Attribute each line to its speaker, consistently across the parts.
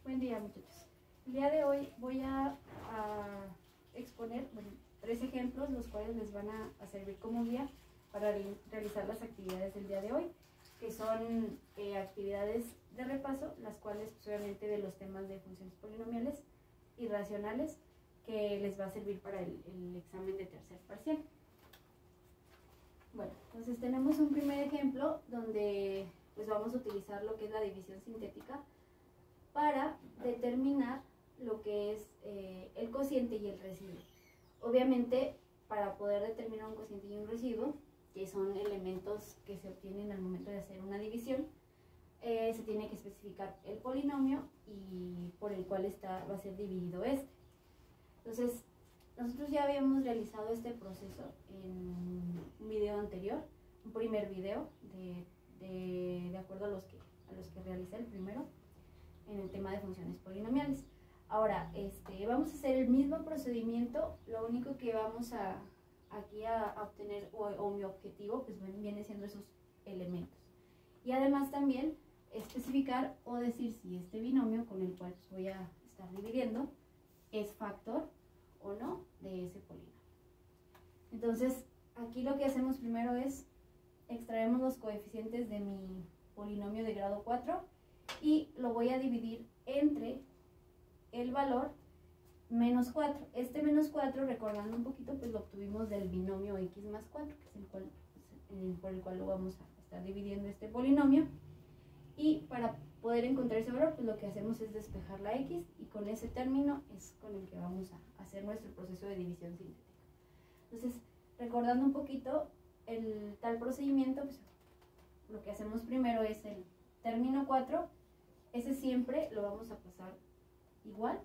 Speaker 1: Buen día, muchachos. El día de hoy voy a exponer 3 ejemplos, los cuales les van a servir como guía para realizar las actividades del día de hoy, que son actividades de repaso, las cuales obviamente de los temas de funciones polinomiales y racionales, que les va a servir para el examen de tercer parcial. Bueno, entonces tenemos un primer ejemplo donde pues vamos a utilizar lo que es la división sintética para determinar lo que es el cociente y el residuo. Obviamente, para poder determinar un cociente y un residuo, que son elementos que se obtienen al momento de hacer una división, se tiene que especificar el polinomio y por el cual va a ser dividido este. Entonces, nosotros ya habíamos realizado este proceso en un video anterior, un primer video, de acuerdo a los que realicé el primero, en el tema de funciones polinomiales. Ahora, vamos a hacer el mismo procedimiento, lo único que vamos aquí a obtener, o mi objetivo, pues viene siendo esos elementos. Y además también especificar o decir si este binomio con el cual voy a estar dividiendo es factor o no de ese polinomio. Entonces, aquí lo que hacemos primero es extraemos los coeficientes de mi polinomio de grado 4 y lo voy a dividir entre el valor menos 4. Este menos 4, recordando un poquito, pues lo obtuvimos del binomio x más 4, que es por el cual lo vamos a estar dividiendo este polinomio. Y para poder encontrar ese valor, pues lo que hacemos es despejar la x, y con ese término es con el que vamos a hacer nuestro proceso de división sintética. Entonces, recordando un poquito el tal procedimiento, pues lo que hacemos primero es el término 4, ese siempre lo vamos a pasar igual,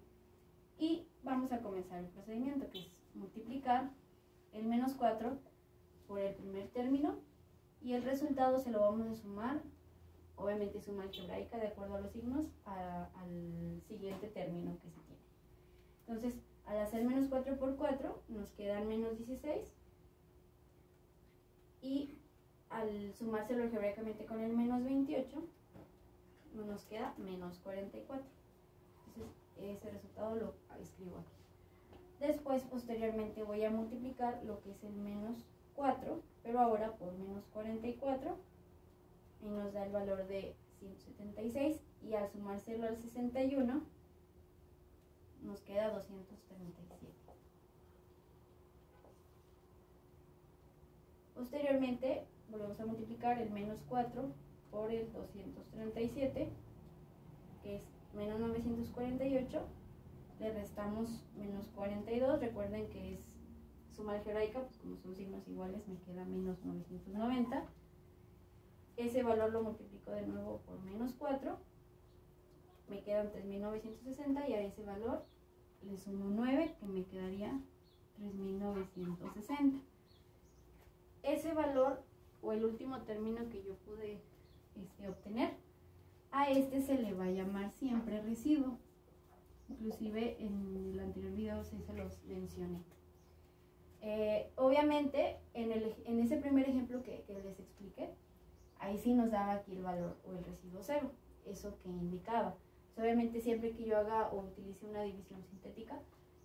Speaker 1: y vamos a comenzar el procedimiento, que es multiplicar el menos 4 por el primer término, y el resultado se lo vamos a sumar, obviamente suma algebraica de acuerdo a los signos, al siguiente término que se tiene. Entonces, al hacer menos 4 por 4, nos quedan menos 16, y al sumárselo algebraicamente con el menos 28, nos queda menos 44. Entonces, ese resultado lo escribo aquí. Después, posteriormente, voy a multiplicar lo que es el menos 4, pero ahora por menos 44, y nos da el valor de 176, y al sumárselo al 61, nos queda 237. Posteriormente, volvemos a multiplicar el menos 4 por el 237, que es menos 948, le restamos menos 42, recuerden que es suma algebraica, pues como son signos iguales me queda menos 990, ese valor lo multiplico de nuevo por menos 4, me quedan 3960, y a ese valor le sumo 9, que me quedaría 3960. Ese valor, o el último término que yo pude obtener, a este se le va a llamar siempre residuo. Inclusive en el anterior video se los mencioné. Obviamente en ese primer ejemplo que les expliqué, ahí sí nos daba aquí el valor o el residuo 0, eso que indicaba. Pues obviamente siempre que yo haga o utilice una división sintética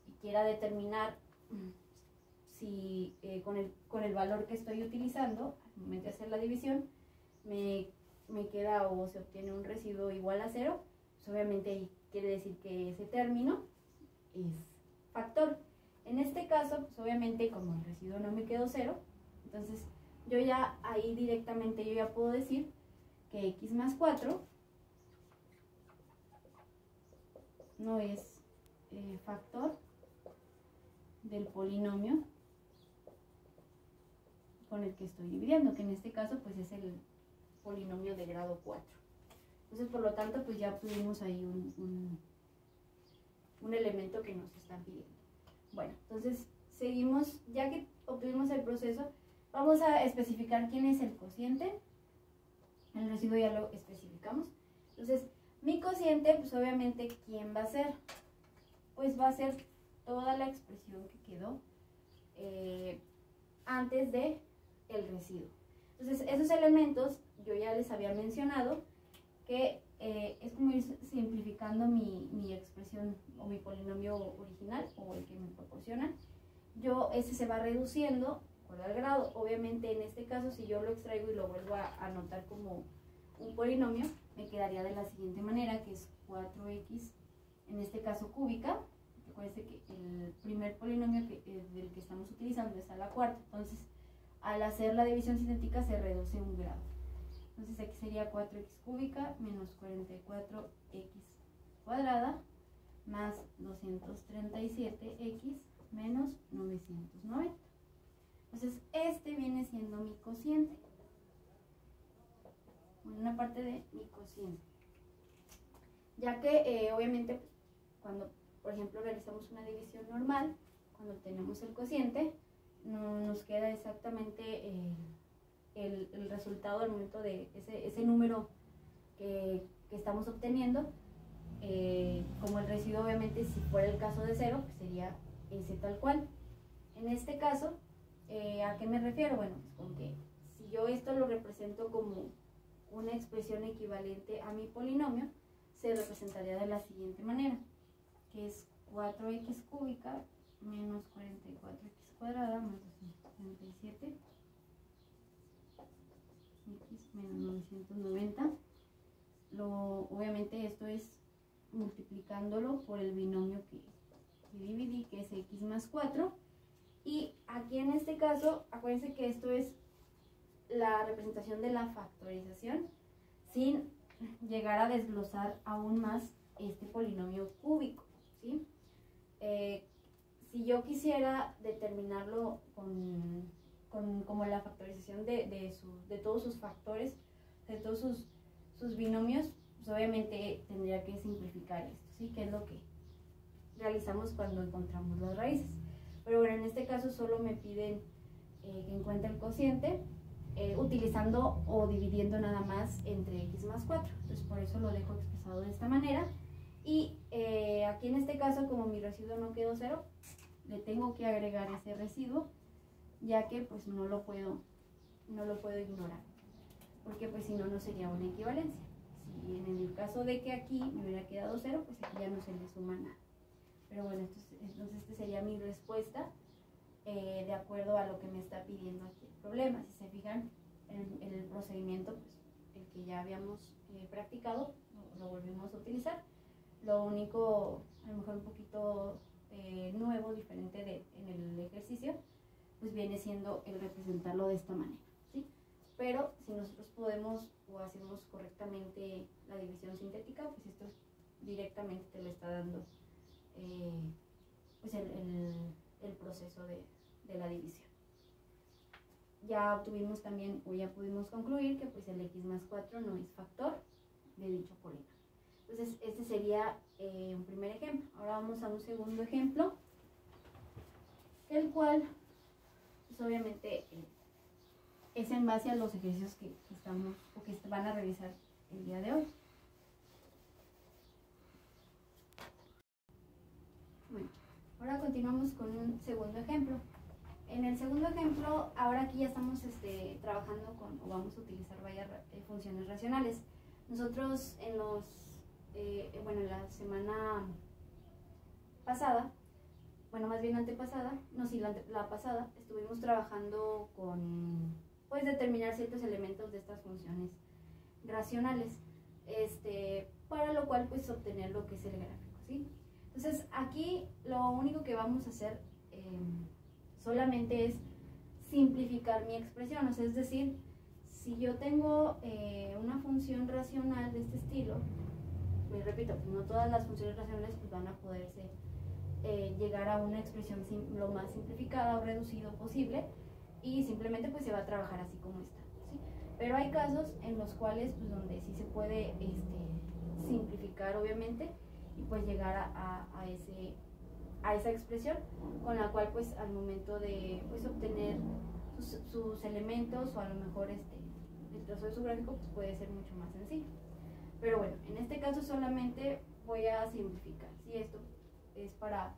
Speaker 1: y quiera determinar si con el valor que estoy utilizando al momento de hacer la división me queda o se obtiene un residuo igual a 0, pues obviamente ahí quiere decir que ese término es factor. En este caso, pues obviamente como el residuo no me quedó 0, entonces yo ya ahí directamente yo ya puedo decir que x más 4 no es factor del polinomio con el que estoy dividiendo, que en este caso pues es el polinomio de grado 4. Entonces, por lo tanto, pues ya tuvimos ahí un elemento que nos están pidiendo. Bueno, entonces seguimos, ya que obtuvimos el proceso, vamos a especificar quién es el cociente. El residuo ya lo especificamos. Entonces, mi cociente, pues obviamente, ¿quién va a ser? Pues va a ser toda la expresión que quedó antes de el residuo. Entonces, esos elementos yo ya les había mencionado que es como ir simplificando mi expresión o mi polinomio original o el que me proporcionan. Ese se va reduciendo con el grado. Obviamente en este caso, si yo lo extraigo y lo vuelvo a anotar como un polinomio, me quedaría de la siguiente manera, que es 4x, en este caso cúbica. Recuerden que el primer polinomio del que estamos utilizando es a la cuarta. Entonces, al hacer la división sintética se reduce un grado. Entonces aquí sería 4x cúbica menos 44x cuadrada más 237x menos 990. Entonces este viene siendo mi cociente. Una parte de mi cociente. Ya que obviamente cuando, por ejemplo, realizamos una división normal, cuando tenemos el cociente, no nos queda exactamente el resultado al momento de ese número que estamos obteniendo. Como el residuo, obviamente, si fuera el caso de 0, pues sería ese tal cual. En este caso, ¿a qué me refiero? Bueno, pues con que si yo esto lo represento como una expresión equivalente a mi polinomio, se representaría de la siguiente manera, que es 4x cúbica menos 44x cuadrada más 237 x menos 990. Obviamente esto es multiplicándolo por el binomio que dividí, que es x más 4. Y aquí en este caso, acuérdense que esto es la representación de la factorización sin llegar a desglosar aún más este polinomio cúbico, ¿sí? Si yo quisiera determinarlo como la factorización de todos sus factores, de todos sus binomios, pues obviamente tendría que simplificar esto, ¿sí? Que es lo que realizamos cuando encontramos las raíces. Pero bueno, en este caso solo me piden que encuentre el cociente utilizando o dividiendo nada más entre x más 4. Entonces por eso lo dejo expresado de esta manera. Y aquí en este caso, como mi residuo no quedó 0, le tengo que agregar ese residuo, ya que pues no lo puedo ignorar, porque pues si no, no sería una equivalencia. Si en el caso de que aquí me hubiera quedado 0, pues aquí ya no se le suma nada. Pero bueno, entonces esta sería mi respuesta de acuerdo a lo que me está pidiendo aquí el problema. Si se fijan en el procedimiento, pues el que ya habíamos practicado, lo volvemos a utilizar. Lo único, a lo mejor un poquito nuevo, diferente en el ejercicio, pues viene siendo el representarlo de esta manera, ¿sí? Pero si nosotros podemos o hacemos correctamente la división sintética, pues esto directamente te lo está dando pues el proceso de la división. Ya obtuvimos también, o ya pudimos concluir que pues el x más 4 no es factor de dicho polinomio. Entonces este sería un primer ejemplo. Ahora vamos a un segundo ejemplo, el cual pues obviamente es en base a los ejercicios que estamos o que van a realizar el día de hoy. Bueno, ahora continuamos con un segundo ejemplo. En el segundo ejemplo, ahora aquí ya estamos trabajando o vamos a utilizar varias funciones racionales. Nosotros en en la semana pasada, bueno, más bien antepasada, no, sí, la pasada, estuvimos trabajando con, pues, determinar ciertos elementos de estas funciones racionales, para lo cual, pues, obtener lo que es el gráfico, ¿sí? Entonces, aquí lo único que vamos a hacer solamente es simplificar mi expresión, o sea, es decir, si yo tengo una función racional de este estilo, pues repito, pues no todas las funciones racionales pues van a poderse llegar a una expresión lo más simplificada o reducido posible, y simplemente pues se va a trabajar así como está, ¿sí? Pero hay casos en los cuales pues donde sí se puede simplificar obviamente y pues llegar a esa expresión, con la cual pues al momento de pues obtener sus elementos o a lo mejor el trazo de su gráfico pues puede ser mucho más sencillo. Pero bueno, en este caso solamente voy a simplificar, ¿sí? Esto es para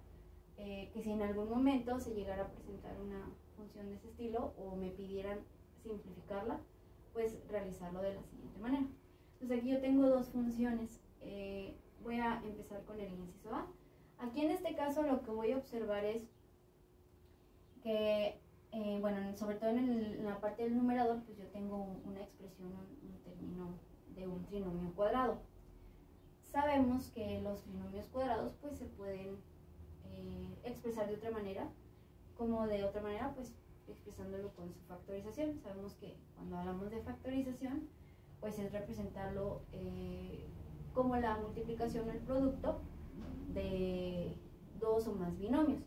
Speaker 1: que si en algún momento se llegara a presentar una función de ese estilo o me pidieran simplificarla, pues realizarlo de la siguiente manera. Entonces aquí yo tengo dos funciones. Voy a empezar con el inciso A. Aquí en este caso lo que voy a observar es que, bueno, sobre todo en la parte del numerador, pues yo tengo una expresión, un término de un trinomio cuadrado. Sabemos que los trinomios cuadrados pues se pueden expresar de otra manera, como de otra manera pues expresándolo con su factorización. Sabemos que cuando hablamos de factorización pues es representarlo como la multiplicación o el producto de dos o más binomios.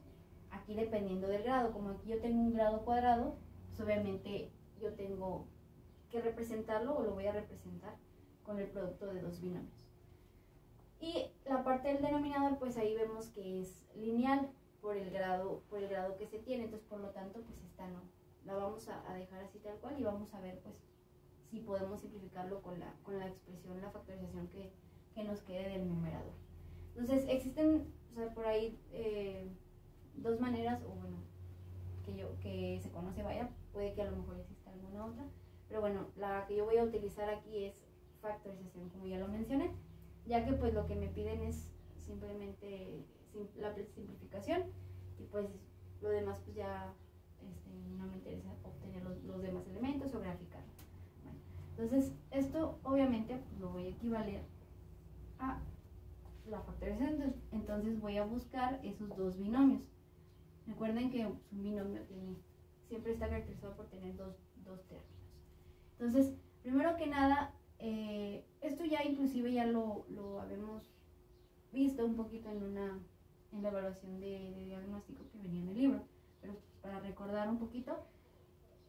Speaker 1: Aquí dependiendo del grado, como aquí yo tengo un grado cuadrado, pues obviamente yo tengo que representarlo o lo voy a representar con el producto de dos binomios. Y la parte del denominador, pues ahí vemos que es lineal por el grado que se tiene, entonces por lo tanto pues esta no, la vamos a dejar así tal cual y vamos a ver pues si podemos simplificarlo con la expresión, la factorización que nos quede del numerador. Entonces existen, o sea, por ahí dos maneras, o bueno, que se conoce, vaya, puede que a lo mejor exista alguna otra, pero bueno, la que yo voy a utilizar aquí es factorización, como ya lo mencioné, ya que pues lo que me piden es simplemente la simplificación y pues lo demás pues ya no me interesa obtener los demás elementos o graficarlo. Bueno, entonces esto obviamente pues, lo voy a equivaler a la factorización, entonces voy a buscar esos dos binomios. Recuerden que un binomio siempre está caracterizado por tener dos términos. Entonces, primero que nada, esto ya inclusive ya lo habemos visto un poquito en la evaluación de diagnóstico que venía en el libro, pero para recordar un poquito,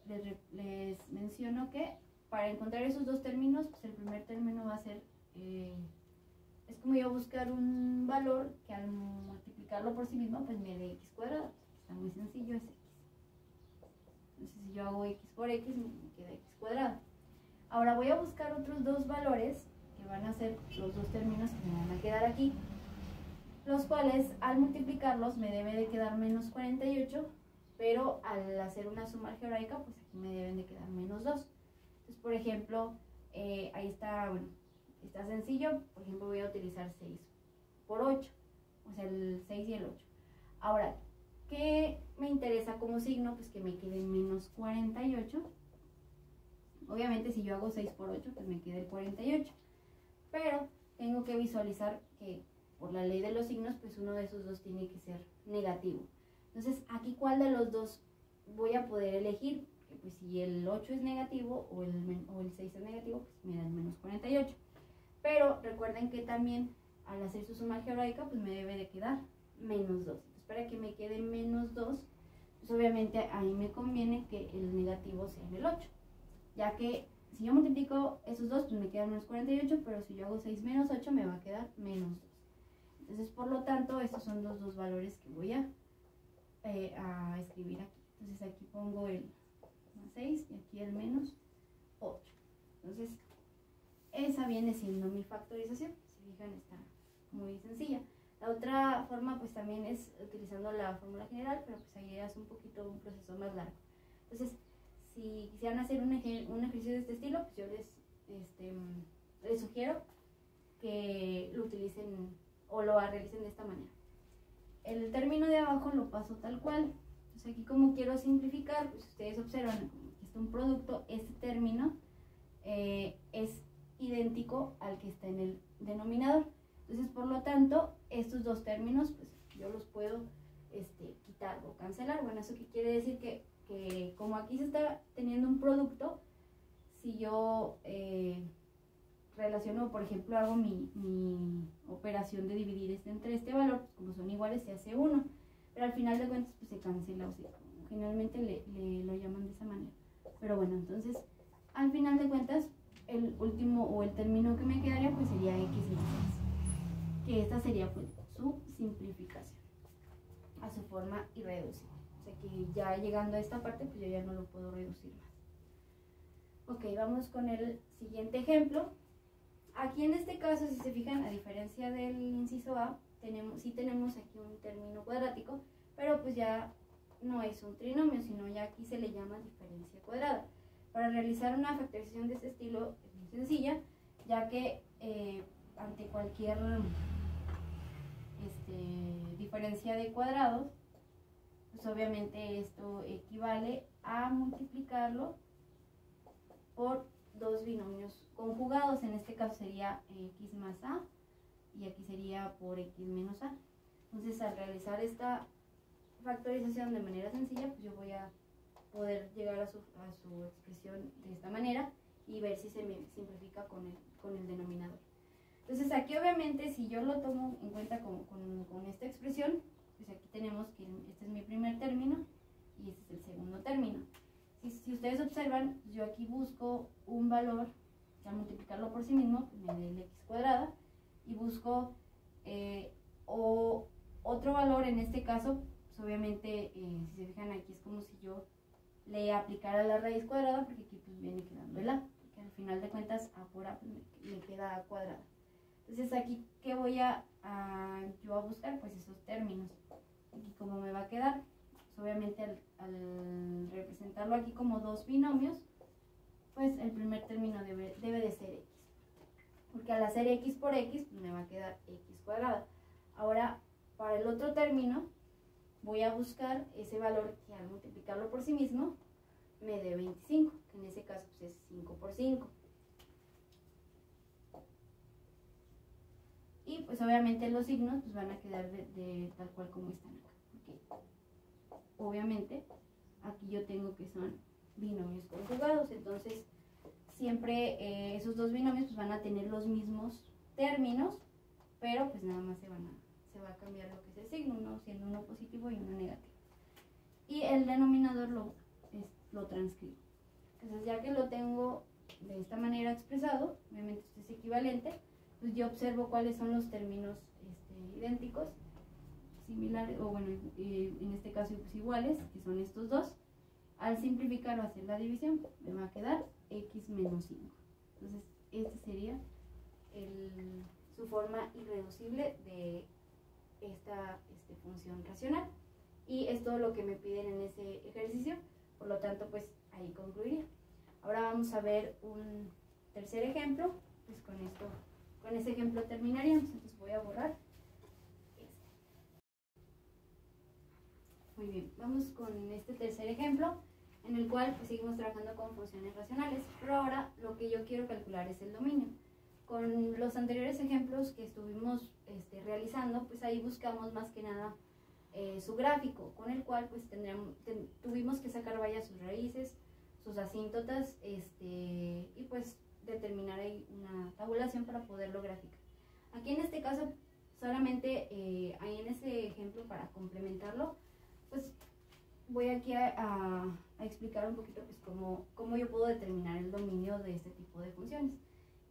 Speaker 1: les menciono que para encontrar esos dos términos, pues el primer término va a ser, es como yo buscar un valor que al multiplicarlo por sí mismo, pues me dé x cuadrado. Está muy sencillo, es x. Entonces si yo hago x por x, me queda x cuadrado. Ahora voy a buscar otros dos valores, que van a ser los dos términos que me van a quedar aquí, los cuales al multiplicarlos me debe de quedar menos 48, pero al hacer una suma algebraica, pues aquí me deben de quedar menos 2. Entonces, por ejemplo, ahí está, bueno, está sencillo. Por ejemplo, voy a utilizar 6 por 8, o sea, el 6 y el 8. Ahora, ¿qué me interesa como signo? Pues que me quede menos 48. Obviamente, si yo hago 6 por 8, pues me queda el 48. Pero tengo que visualizar que por la ley de los signos, pues uno de esos dos tiene que ser negativo. Entonces, aquí, ¿cuál de los dos voy a poder elegir? Que pues si el 8 es negativo o el 6 es negativo, pues me da el menos 48. Pero recuerden que también al hacer su suma algebraica, pues me debe de quedar menos 2. Entonces, para que me quede menos 2, pues obviamente ahí me conviene que el negativo sea en el 8. Ya que si yo multiplico esos dos, pues me queda menos 48, pero si yo hago 6 menos 8, me va a quedar menos 2. Entonces, por lo tanto, estos son los dos valores que voy a escribir aquí. Entonces, aquí pongo el más 6 y aquí el menos 8. Entonces, esa viene siendo mi factorización. Si fijan, está muy sencilla. La otra forma, pues también es utilizando la fórmula general, pero pues ahí es un proceso más largo. Entonces, si quisieran hacer un ejercicio de este estilo, pues yo les sugiero que lo utilicen o lo realicen de esta manera. El término de abajo lo paso tal cual. Entonces aquí, como quiero simplificar, pues ustedes observan que está un producto, este término es idéntico al que está en el denominador. Entonces, por lo tanto, estos dos términos, pues yo los puedo quitar o cancelar. Bueno, ¿eso qué quiere decir? Que como aquí se está teniendo un producto, si yo relaciono, por ejemplo, hago mi operación de dividir entre este valor, pues como son iguales se hace 1, pero al final de cuentas pues se cancela, o sea, generalmente lo llaman de esa manera. Pero bueno, entonces al final de cuentas el último o el término que me quedaría pues sería x más 6, que esta sería pues su simplificación a su forma irreducible. O sea que ya llegando a esta parte pues yo ya no lo puedo reducir más. Ok, vamos con el siguiente ejemplo. Aquí en este caso, si se fijan, a diferencia del inciso A, sí tenemos aquí un término cuadrático, pero pues ya no es un trinomio, sino ya aquí se le llama diferencia cuadrada. Para realizar una factorización de este estilo es muy sencilla. ya que ante cualquier diferencia de cuadrados, pues obviamente esto equivale a multiplicarlo por dos binomios conjugados. En este caso sería x más a, y aquí sería por x menos a. Entonces, al realizar esta factorización de manera sencilla, pues yo voy a poder llegar a su expresión de esta manera y ver si se me simplifica con el denominador. Entonces, aquí obviamente, si yo lo tomo en cuenta con esta expresión, pues aquí tenemos que este es mi primer término y este es el segundo término. Si ustedes observan, yo aquí busco un valor que al multiplicarlo por sí mismo me dé el x cuadrada, y busco otro valor. En este caso, pues obviamente, si se fijan, aquí es como si yo le aplicara la raíz cuadrada, porque aquí pues viene quedando el a, porque al final de cuentas a por a pues, me queda a cuadrada. Entonces aquí, ¿qué voy yo a buscar? Pues esos términos. Aquí como me va a quedar, pues obviamente al representarlo aquí como dos binomios, pues el primer término debe de ser x, porque al hacer x por x, pues me va a quedar x cuadrada. Ahora, para el otro término, voy a buscar ese valor que al multiplicarlo por sí mismo me dé 25, que en ese caso pues es 5 por 5. Y pues obviamente los signos pues van a quedar de tal cual como están acá, porque obviamente aquí yo tengo que son binomios conjugados. Entonces siempre esos dos binomios pues van a tener los mismos términos, pero pues nada más se va a cambiar lo que es el signo, ¿no? Siendo uno positivo y uno negativo. Y el denominador lo transcribo. Entonces, ya que lo tengo de esta manera expresado, obviamente esto es equivalente, pues yo observo cuáles son los términos idénticos, similares, o bueno, en este caso pues iguales, que son estos dos. Al simplificar o hacer la división, me va a quedar x menos 5. Entonces, este sería su forma irreducible de esta función racional, y es todo lo que me piden en ese ejercicio. Por lo tanto, pues ahí concluiría. Ahora vamos a ver un tercer ejemplo. Pues con ese ejemplo terminaríamos. Entonces voy a borrar este. Muy bien, vamos con este tercer ejemplo, en el cual pues seguimos trabajando con funciones racionales, pero ahora lo que yo quiero calcular es el dominio. Con los anteriores ejemplos que estuvimos realizando, pues ahí buscamos más que nada su gráfico, con el cual pues tuvimos que sacar sus raíces, sus asíntotas, y pues determinar ahí una tabulación para poderlo graficar. Aquí en este caso, solamente ahí en ese ejemplo, para complementarlo, pues voy aquí a explicar un poquito pues cómo yo puedo determinar el dominio de este tipo de funciones,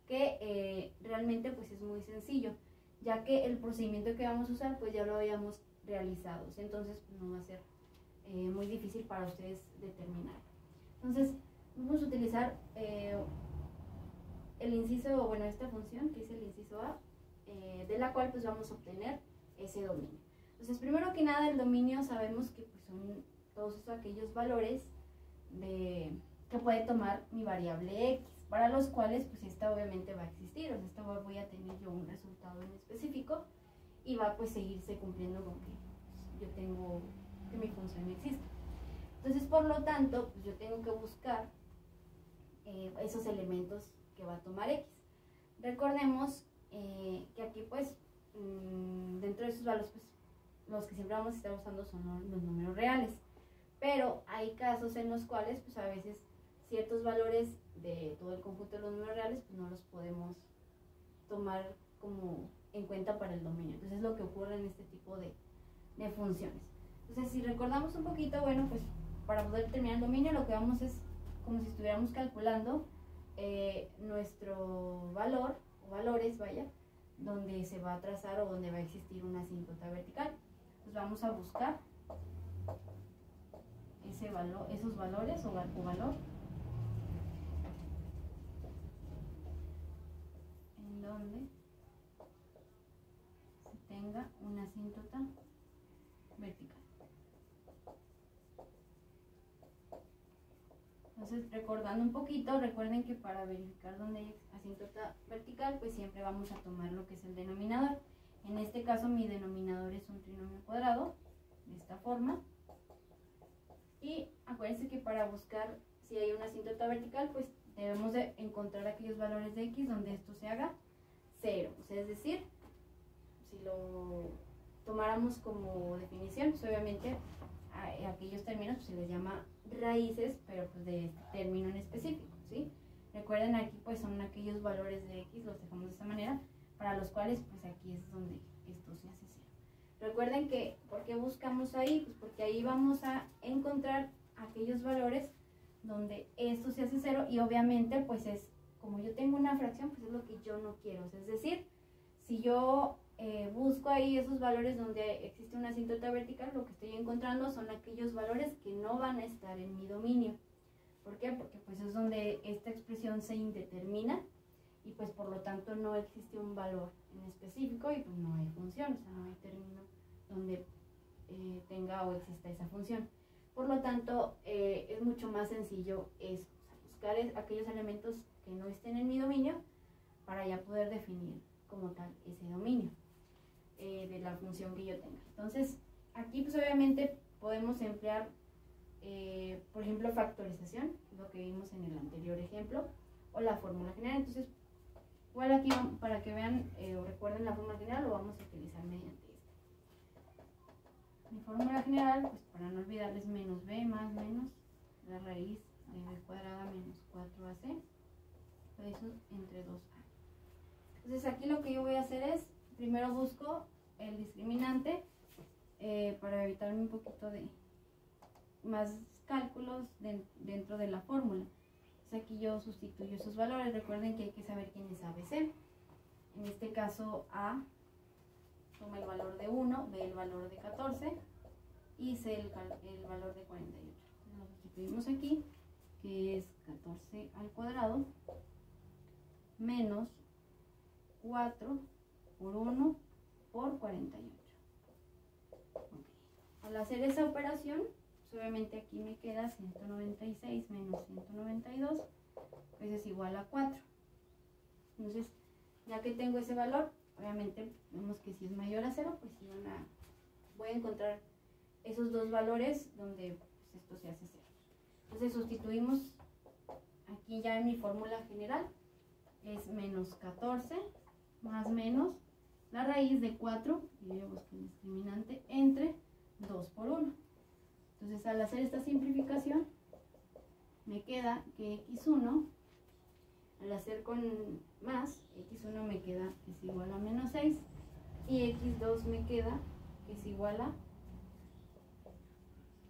Speaker 1: que realmente pues es muy sencillo, ya que el procedimiento que vamos a usar pues ya lo habíamos realizado. Entonces pues no va a ser muy difícil para ustedes determinar. Entonces vamos a utilizar el inciso, bueno, esta función que es el inciso a, de la cual pues vamos a obtener ese dominio. Entonces, primero que nada, el dominio sabemos que pues son todos aquellos valores que puede tomar mi variable x, para los cuales pues esta obviamente va a existir. O sea, esta voy a tener yo un resultado en específico y va pues seguirse cumpliendo con que pues, yo tengo que mi función existe. Entonces, por lo tanto, pues yo tengo que buscar esos elementos que va a tomar x. Recordemos que aquí pues dentro de esos valores pues los que siempre vamos a estar usando son los números reales, pero hay casos en los cuales pues a veces ciertos valores de todo el conjunto de los números reales pues no los podemos tomar como en cuenta para el dominio. Entonces es lo que ocurre en este tipo de funciones. Entonces, si recordamos un poquito, bueno, pues para poder determinar el dominio lo que vamos es como si estuviéramos calculando nuestro valor o valores, vaya, donde se va a trazar o donde va a existir una asíntota vertical. Pues vamos a buscar esos valores o valor en donde se tenga una asíntota vertical. Entonces, recordando un poquito, recuerden que para verificar dónde hay asíntota vertical, pues siempre vamos a tomar lo que es el denominador. En este caso, mi denominador es un trinomio cuadrado, de esta forma. Y acuérdense que para buscar si hay una asíntota vertical, pues debemos de encontrar aquellos valores de x donde esto se haga 0. O sea, es decir, si lo tomáramos como definición, pues obviamente a aquellos términos pues se les llama raíces, pero pues de este término en específico, ¿sí? Recuerden, aquí pues son aquellos valores de x, los dejamos de esta manera, para los cuales pues aquí es donde esto se hace 0. Recuerden que, ¿por qué buscamos ahí? Pues porque ahí vamos a encontrar aquellos valores donde esto se hace 0 y obviamente pues es, como yo tengo una fracción, pues es lo que yo no quiero. O sea, es decir, si yo busco ahí esos valores donde existe una asíntota vertical, lo que estoy encontrando son aquellos valores que no van a estar en mi dominio. ¿Por qué? Porque pues es donde esta expresión se indetermina y pues por lo tanto no existe un valor en específico y pues no hay función, o sea, no hay término donde tenga o exista esa función. Por lo tanto, es mucho más sencillo eso, o sea, buscar aquellos elementos que no estén en mi dominio para ya poder definir como tal ese dominio de la función que yo tenga. Entonces, aquí pues obviamente podemos emplear, por ejemplo, factorización, lo que vimos en el anterior ejemplo, o la fórmula general. Entonces, igual aquí para que vean o recuerden la fórmula general, lo vamos a utilizar mediante esta. Mi fórmula general, pues para no olvidarles, menos b más menos la raíz de b cuadrada menos 4ac, eso entre 2a. Entonces aquí lo que yo voy a hacer es, primero busco el discriminante para evitarme un poquito de más cálculos dentro de la fórmula. Entonces aquí yo sustituyo esos valores. Recuerden que hay que saber quién es A, B, C. En este caso A toma el valor de 1, B el valor de 14 y C el valor de 48. Lo sustituimos aquí, que es 14 al cuadrado menos 4 por 1 por 48. Okay. Al hacer esa operación, pues obviamente aquí me queda 196 menos 192, pues es igual a 4. Entonces, ya que tengo ese valor, obviamente vemos que si es mayor a 0, pues sí voy a encontrar esos dos valores donde pues, esto se hace 0. Entonces sustituimos aquí ya en mi fórmula general, es menos 14 más menos la raíz de 4, y yo busco el discriminante, entre 2 por 1. Entonces al hacer esta simplificación, me queda que x1, al hacer con más, x1 me queda que es igual a menos 6, y x2 me queda que es igual a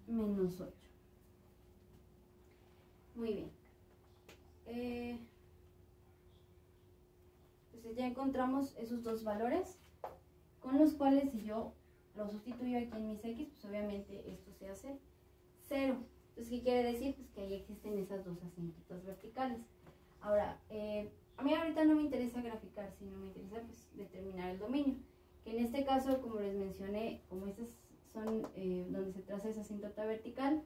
Speaker 1: menos 8. Muy bien. Entonces ya encontramos esos dos valores con los cuales si yo lo sustituyo aquí en mis x, pues obviamente esto se hace 0. Entonces, ¿qué quiere decir? Pues que ahí existen esas dos asíntotas verticales. Ahora, a mí ahorita no me interesa graficar, sino me interesa pues determinar el dominio. Que en este caso, como les mencioné, como estas son donde se traza esa asíntota vertical,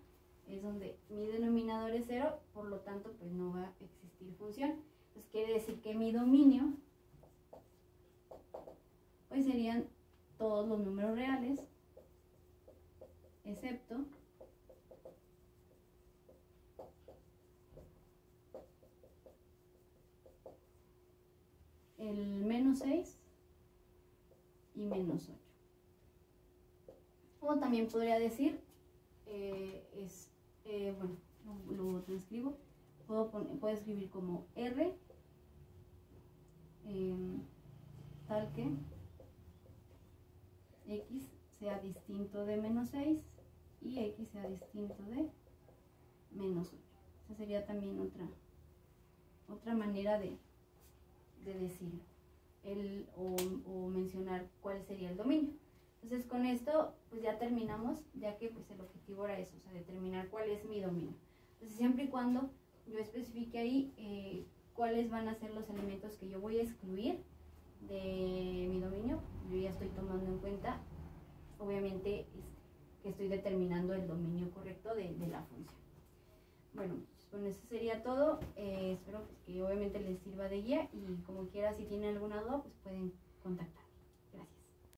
Speaker 1: es donde mi denominador es 0, por lo tanto pues no va a existir función. Entonces quiere decir que mi dominio pues serían todos los números reales, excepto el menos 6 y menos 8. O también podría decir, bueno, lo transcribo, puedo escribir como R, tal que X sea distinto de menos 6 y X sea distinto de menos 8. Esa sería también otra manera de decirlo, o mencionar cuál sería el dominio. Entonces con esto pues ya terminamos, ya que pues el objetivo era eso, o sea, determinar cuál es mi dominio. Entonces siempre y cuando yo especifique ahí cuáles van a ser los elementos que yo voy a excluir de mi dominio, yo ya estoy tomando en cuenta, obviamente, que estoy determinando el dominio correcto de la función. Bueno, bueno, eso sería todo. Espero pues, que obviamente les sirva de guía y como quiera, si tienen alguna duda, pues pueden contactar.